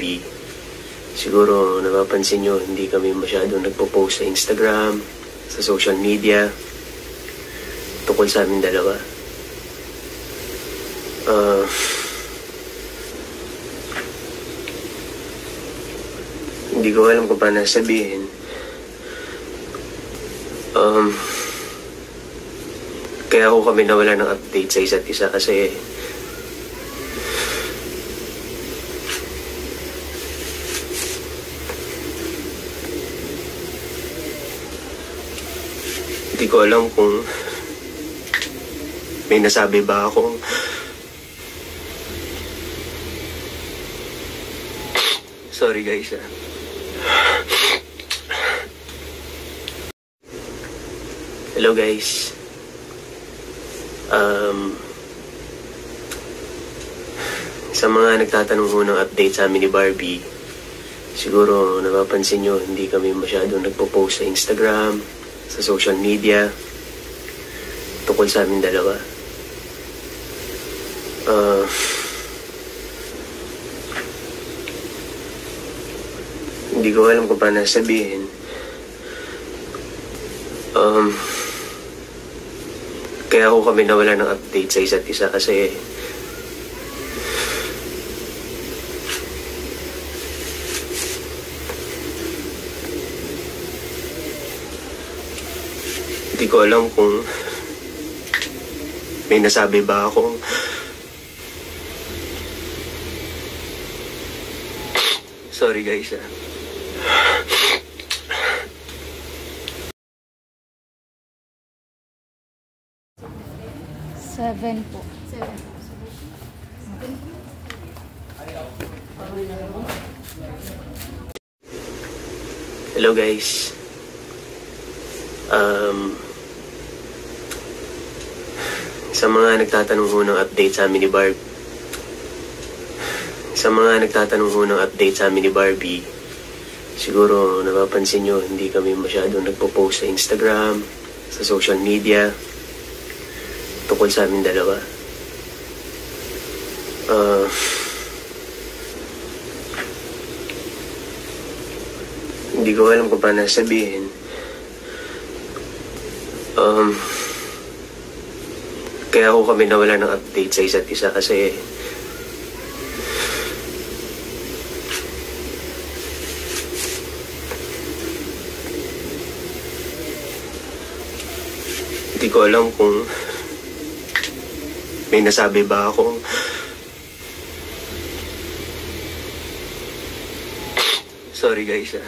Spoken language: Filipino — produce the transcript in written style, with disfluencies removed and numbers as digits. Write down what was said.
Barbie. Siguro napapansin nyo, hindi kami masyadong nagpo-post sa Instagram, sa social media, tungkol sa amin dalawa. Hindi ko alam kung paano sabihin. Kaya ako kami nawala ng update sa isa't isa kasi hindi ko alam kung may nasabi ba ako. Sorry guys Hello guys. Sa mga nagtatanong ho ng update sa amin ni Barbie, siguro napapansin nyo, hindi kami masyadong nagpo-post sa Instagram, sa social media, tungkol sa amin dalawa. Hindi ko alam kung paano sabihin. Kaya ako kami nawala ng update sa isa't isa kasi hindi ko alam kung may nasabi ba ako. Sorry guys 7 po. Hello guys. Sa mga nagtatanong ho ng update sa amin ni Barbie, siguro napapansin nyo, hindi kami masyadong nagpo-post sa Instagram, sa social media, tungkol sa amin dalawa. Hindi ko alam kung paano sabihin. Kaya ako kami nawala ng update sa isa't isa kasi hindi ko alam kung may nasabi ba ako. Sorry guys